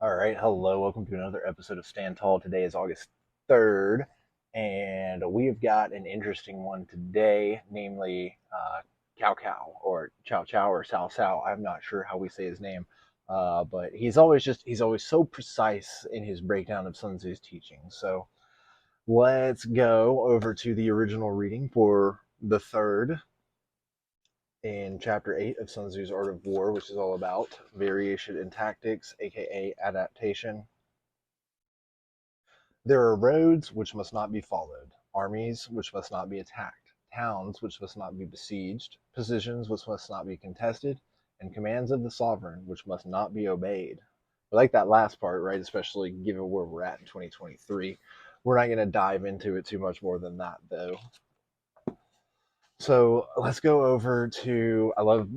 All right, hello, welcome to another episode of Stand Tall. Today is August 3rd, and we have got an interesting one today, namely Cow Cow, or Chow Chow, or Sao Sao. I'm not sure how we say his name, but he's always so precise in his breakdown of Sun Tzu's teachings. So let's go over to the original reading for the third in chapter 8 of Sun Tzu's Art of War, which is all about variation in tactics, aka adaptation. There are roads which must not be followed, armies which must not be attacked, towns which must not be besieged, positions which must not be contested, and commands of the sovereign which must not be obeyed. I like that last part, right? Especially given where we're at in 2023. We're not going to dive into it too much more than that, though. So let's go over to, I love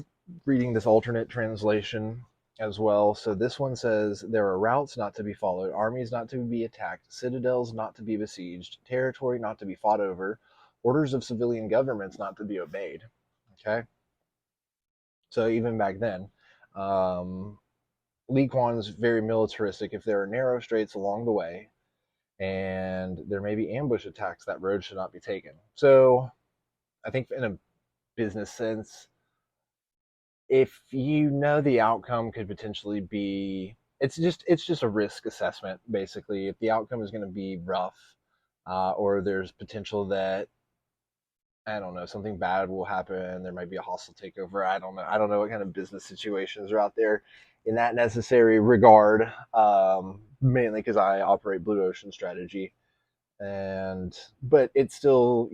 reading this alternate translation as well. So this one says, there are routes not to be followed, armies not to be attacked, citadels not to be besieged, territory not to be fought over, orders of civilian governments not to be obeyed. Okay? So even back then, Li Kuan's very militaristic. If there are narrow straits along the way and there may be ambush attacks, that road should not be taken. So I think in a business sense, if you know the outcome could potentially be, it's just a risk assessment basically. If the outcome is going to be rough, or there's potential that, I don't know, something bad will happen, there might be a hostile takeover. I don't know what kind of business situations are out there in that necessary regard. Mainly because I operate blue ocean strategy, and but it's still,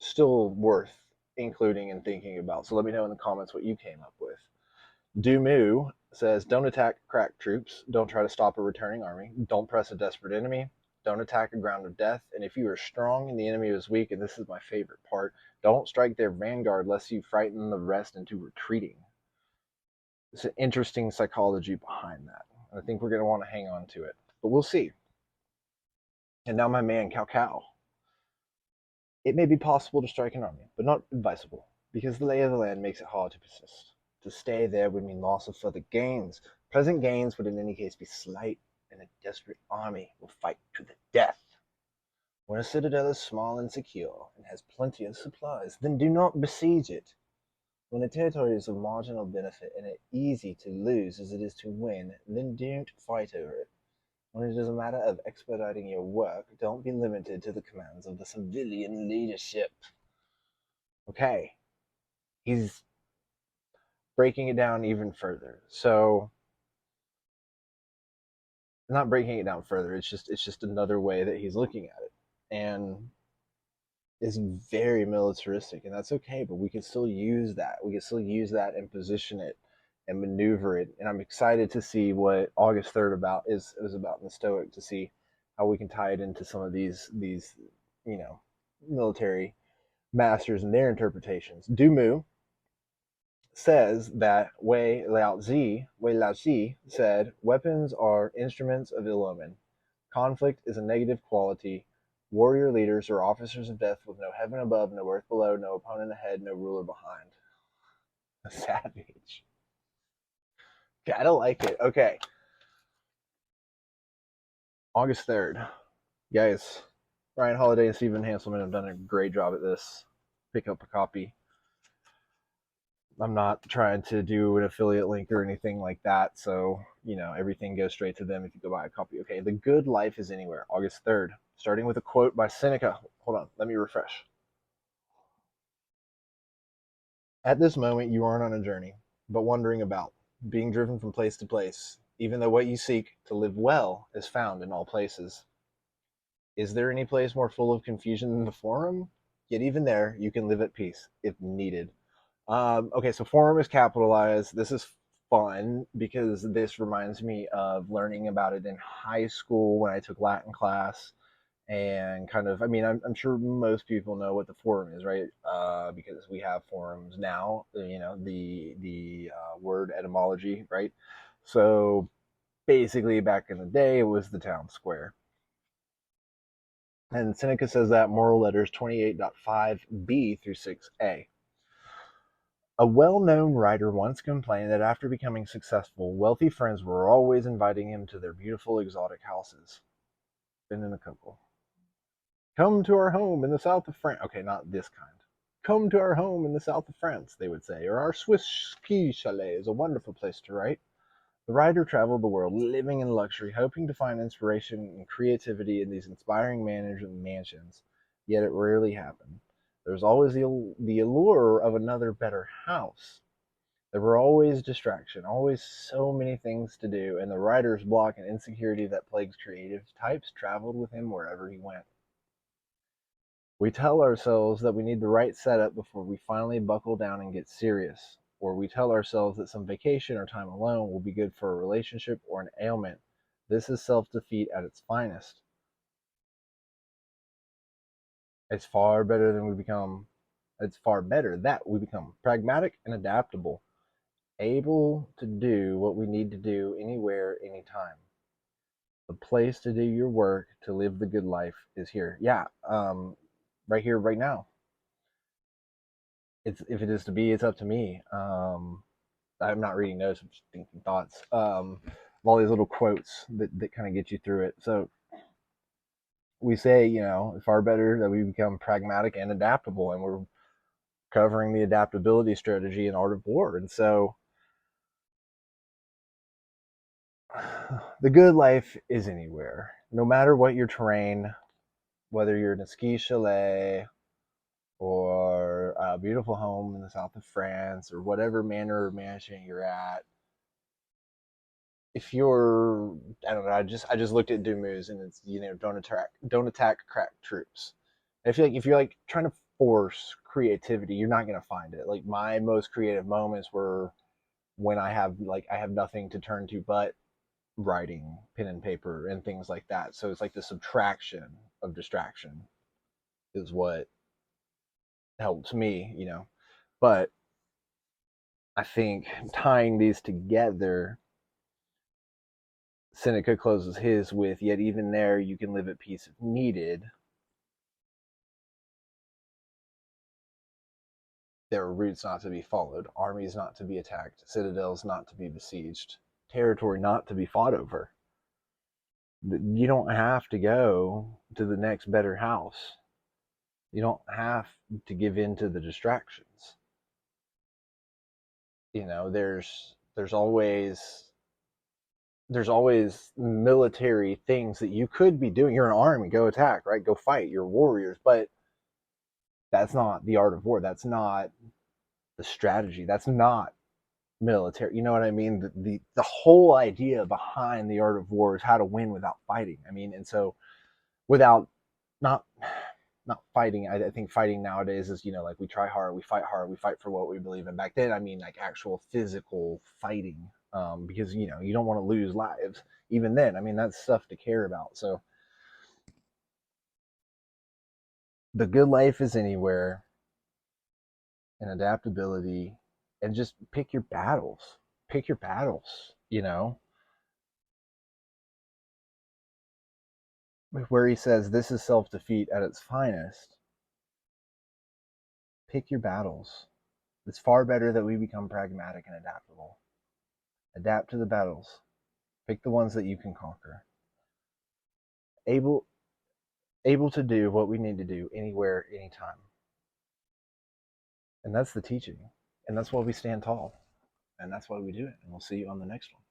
still worth including and thinking about. So let me know in the comments what you came up with. Dumu says, don't attack crack troops. Don't try to stop a returning army. Don't press a desperate enemy. Don't attack a ground of death. And if you are strong and the enemy is weak, and this is my favorite part, don't strike their vanguard lest you frighten the rest into retreating. It's an interesting psychology behind that. I think we're going to want to hang on to it, but we'll see. And now my man, Cao Cao. It may be possible to strike an army, but not advisable, because the lay of the land makes it hard to persist. To stay there would mean loss of further gains. Present gains would in any case be slight, and a desperate army will fight to the death. When a citadel is small and secure, and has plenty of supplies, then do not besiege it. When a territory is of marginal benefit and easy to lose as it is to win, then don't fight over it. When it is a matter of expediting your work, don't be limited to the commands of the civilian leadership. Okay, he's breaking it down even further. So, not breaking it down further, it's just another way that he's looking at it. And is very militaristic, and that's okay, but we can still use that. We can still use that and position it and maneuver it. And I'm excited to see what August 3rd is about in the Stoic, to see how we can tie it into some of these military masters and their interpretations. Dumu says that Wei Lao Zi said, weapons are instruments of ill omen. Conflict is a negative quality. Warrior leaders are officers of death with no heaven above, no earth below, no opponent ahead, no ruler behind. A savage. Okay, I don't like it. Okay. August 3rd. Guys, Ryan Holiday and Stephen Hanselman have done a great job at this. Pick up a copy. I'm not trying to do an affiliate link or anything like that, so everything goes straight to them if you go buy a copy. Okay, The Good Life is Anywhere, August 3rd, starting with a quote by Seneca. Hold on, let me refresh. At this moment, you aren't on a journey, but wandering about, being driven from place to place, even though what you seek, to live well, is found in all places. Is there any place more full of confusion than the forum? Yet even there, you can live at peace, if needed. Okay, so forum is capitalized. This is fun because this reminds me of learning about it in high school when I took Latin class. And kind of, I mean, I'm sure most people know what the forum is, right? Because we have forums now, the word etymology, right? So basically, back in the day, it was the town square. And Seneca says that Moral Letters 28.5b through 6a. A well-known writer once complained that after becoming successful, wealthy friends were always inviting him to their beautiful exotic houses. Been in a couple. Come to our home in the south of France. Okay, not this kind. Come to our home in the south of France, they would say, or our Swiss ski chalet is a wonderful place to write. The writer traveled the world, living in luxury, hoping to find inspiration and creativity in these inspiring mansions, yet it rarely happened. There was always the allure of another better house. There were always distraction, always so many things to do, and the writer's block and insecurity that plagues creative types traveled with him wherever he went. We tell ourselves that we need the right setup before we finally buckle down and get serious, or we tell ourselves that some vacation or time alone will be good for a relationship or an ailment. This is self-defeat at its finest. It's far better than we become it's far better that we become pragmatic and adaptable, able to do what we need to do anywhere, anytime. The place to do your work, to live the good life is here. Yeah, right here, right now. It's if it is to be, it's up to me. I'm not reading notes, I'm just thinking thoughts. All these little quotes that kind of get you through it. So we say, it's far better that we become pragmatic and adaptable, and we're covering the adaptability strategy in Art of War. And so the good life is anywhere, no matter what your terrain, whether you're in a ski chalet or a beautiful home in the south of France or whatever manor or mansion you're at. If you're, I don't know, I just looked at Dumu's, and it's, don't attack crack troops. I feel like if you're like trying to force creativity, you're not gonna find it. Like my most creative moments were when I have nothing to turn to but writing, pen and paper, and things like that. So it's like the subtraction of distraction is what helps me. But I think tying these together, Seneca closes his with, yet even there you can live at peace if needed. There are routes not to be followed, armies not to be attacked, citadels not to be besieged, territory not to be fought over. You don't have to go to the next better house. You don't have to give in to the distractions. There's always military things that you could be doing. You're an army, go attack, right? Go fight. You're warriors, but that's not the art of war. That's not the strategy. That's not military. You know what I mean? The whole idea behind the art of war is how to win without fighting. I mean, and so without not not fighting. I think fighting nowadays is, like we try hard, we fight for what we believe in. Back then, I mean, like actual physical fighting, because you don't want to lose lives. Even then, I mean, that's stuff to care about. So the good life is anywhere, and adaptability, and just pick your battles. Pick your battles. Where he says this is self defeat at its finest. Pick your battles. It's far better that we become pragmatic and adaptable. Adapt to the battles. Pick the ones that you can conquer. Able able to do what we need to do anywhere, anytime. And that's the teaching. And that's why we stand tall. And that's why we do it. And we'll see you on the next one.